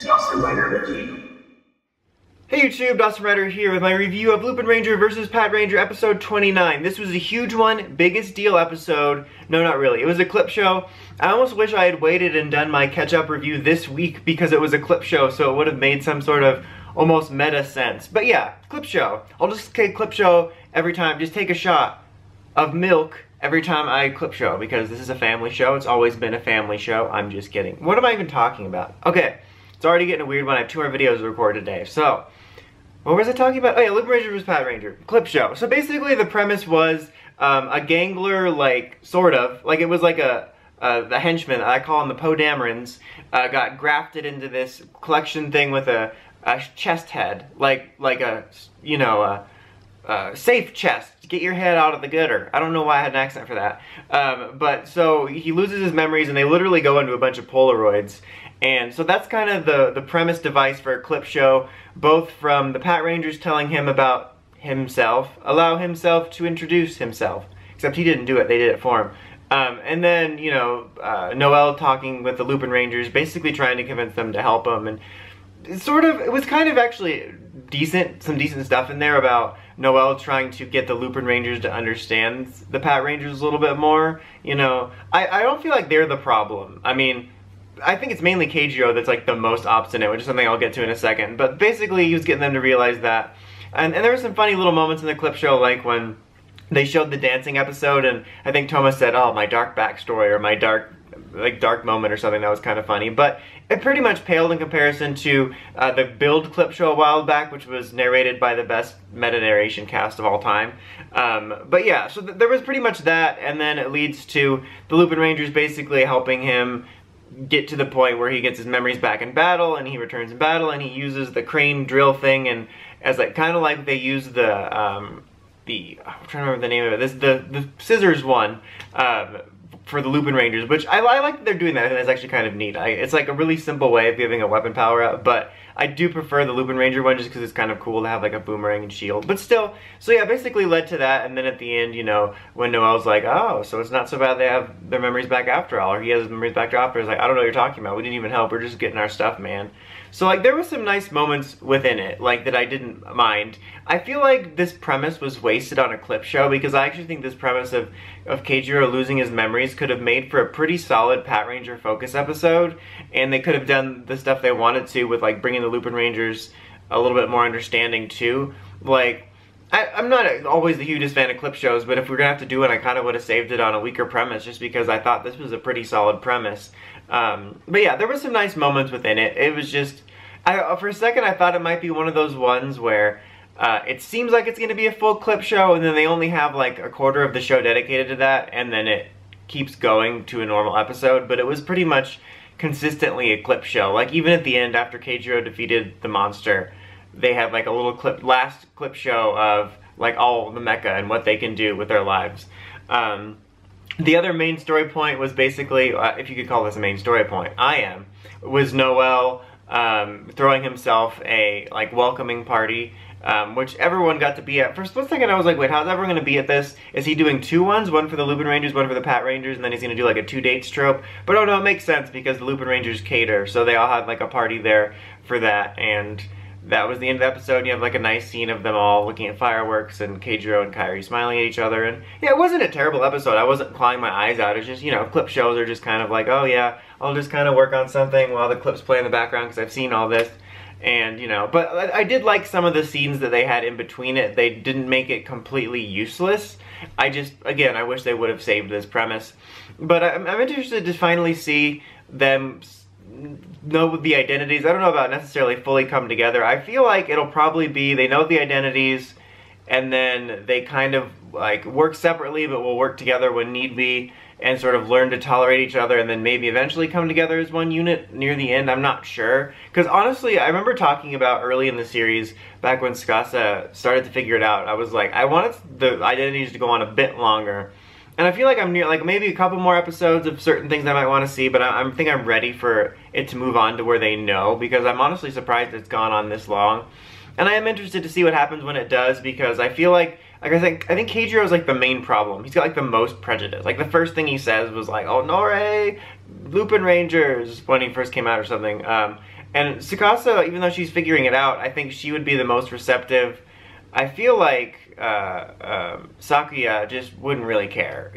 Hey YouTube, Dawson here with my review of Lupinranger vs. Patranger episode 29. This was a huge one, biggest deal episode. No, not really. It was a clip show. I almost wish I had waited and done my catch-up review this week because it was a clip show, so it would have made some sort of almost meta sense. But yeah, clip show. I'll just say clip show every time. Just take a shot of milk every time I clip show because this is a family show. It's always been a family show. I'm just kidding. What am I even talking about? Okay, it's already getting a weird one. I have 2 more videos to record today, so... what was I talking about? Oh yeah, Lupinranger vs. Patranger. Clip show. So basically the premise was a gangler, like, sort of. Like, it was like the henchman, I call them the Podamerons, got grafted into this collection thing with a chest head. Like a, you know, a safe chest. Get your head out of the gutter. I don't know why I had an accent for that. But so he loses his memories and they literally go into a bunch of Polaroids. And so that's kind of the premise device for a clip show, both from the Patrangers telling him about himself, allow himself to introduce himself. Except he didn't do it, they did it for him. And then, you know, Noel talking with the Lupinrangers, basically trying to convince them to help him. And it was kind of actually decent, some decent stuff in there about Noel trying to get the Lupinrangers to understand the Patrangers a little bit more. You know, I don't feel like they're the problem. I mean, I think it's mainly Keichiro that's like the most obstinate, which is something I'll get to in a second. But basically, he was getting them to realize that. And there were some funny little moments in the clip show, like when they showed the dancing episode, and I think Thomas said, "Oh, my dark backstory," or my dark moment or something. That was kind of funny. But it pretty much paled in comparison to the Build clip show a while back, which was narrated by the best meta-narration cast of all time. But yeah, so there was pretty much that, and then it leads to the Lupinrangers basically helping him get to the point where he gets his memories back in battle, and he returns in battle, and he uses the crane drill thing, and as like kind of like they use the I'm trying to remember the name of it. The scissors one for the Lupinrangers, which I like that they're doing that. I think that's actually kind of neat. It's like a really simple way of giving a weapon power up, but I do prefer the Lupinranger one just because it's kind of cool to have like a boomerang and shield. But still, so yeah, basically led to that, and then at the end, you know, when Noel's like, oh, so it's not so bad they have their memories back after all, or he has his memories back after, it's like, I don't know what you're talking about, we didn't even help, we're just getting our stuff, man. So like, there were some nice moments within it, like, that I didn't mind. I feel like this premise was wasted on a clip show, because I actually think this premise of Keichiro losing his memories could have made for a pretty solid Patranger focus episode, and they could have done the stuff they wanted to with like bringing the Lupinrangers a little bit more understanding too. Like, I'm not always the hugest fan of clip shows, but if we're gonna have to do it, I kind of would have saved it on a weaker premise just because I thought this was a pretty solid premise. But yeah, there were some nice moments within it. It was just, for a second I thought it might be one of those ones where it seems like it's going to be a full clip show, and then they only have like a quarter of the show dedicated to that, and then it keeps going to a normal episode. But it was pretty much consistently a clip show. Like, even at the end, after Keichiro defeated the monster, they had like a little last clip show of like all the mecha and what they can do with their lives. The other main story point was basically, if you could call this a main story point, was Noel throwing himself a like welcoming party, which everyone got to be at. For a split second I was like, wait, how's everyone going to be at this? Is he doing 2 ones? One for the Lupinrangers, one for the Patrangers, and then he's going to do like a 2 dates trope? But oh no, it makes sense because the Lupinrangers cater, so they all had like a party there for that, and that was the end of the episode. You have like a nice scene of them all looking at fireworks and Keichiro and Kairi smiling at each other, and yeah, it wasn't a terrible episode. I wasn't clawing my eyes out. It's just, you know, clip shows are just kind of like, oh yeah, I'll just kind of work on something while the clips play in the background because I've seen all this. And, you know, but I did like some of the scenes that they had in between it. They didn't make it completely useless. I just, again, I wish they would have saved this premise. But I'm interested to finally see them know the identities. I don't know about necessarily fully come together. I feel like it'll probably be they know the identities, and then they kind of like work separately but will work together when need be, and sort of learn to tolerate each other, and then maybe eventually come together as one unit near the end. I'm not sure. Because honestly, I remember talking about early in the series, back when Tsukasa started to figure it out, I was like, I wanted the identities to go on a bit longer. And I feel like I'm near, like, maybe a couple more episodes of certain things I might want to see, but I think I'm ready for it to move on to where they know, because I'm honestly surprised it's gone on this long. And I am interested to see what happens when it does, because I feel like I think Keichiro is like the main problem. He's got like the most prejudice. Like the first thing he says was like, "Oh, Nore, Lupinrangers," when he first came out or something. And Tsukasa, even though she's figuring it out, I think she would be the most receptive. I feel like Sakuya just wouldn't really care.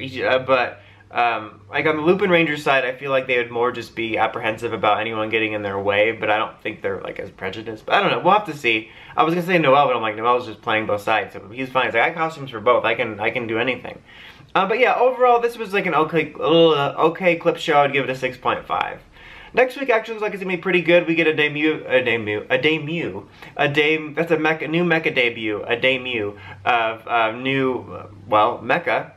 But like on the Lupinranger side, I feel like they would more just be apprehensive about anyone getting in their way, but I don't think they're like as prejudiced. But I don't know, we'll have to see. I was gonna say Noel, but I'm like, Noel's just playing both sides, so he's fine. He's like, I got costumes for both. I can do anything. But yeah, overall, this was like an okay clip show. I'd give it a 6.5. Next week actually looks like it's gonna be pretty good. We get a new mecha debut, a debut of new, well, mecha.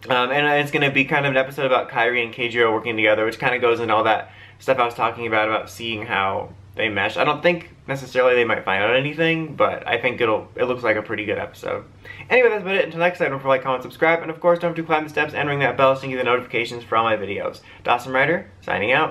And it's gonna be kind of an episode about Kairi and Keichiro working together, which kind of goes into all that stuff I was talking about seeing how they mesh. I don't think necessarily they might find out anything, but I think it looks like a pretty good episode. Anyway, that's about it. Until next time, don't forget to like, comment, subscribe, and of course, don't forget to climb the steps and ring that bell so you can get the notifications for all my videos. Dawson Ryder, signing out.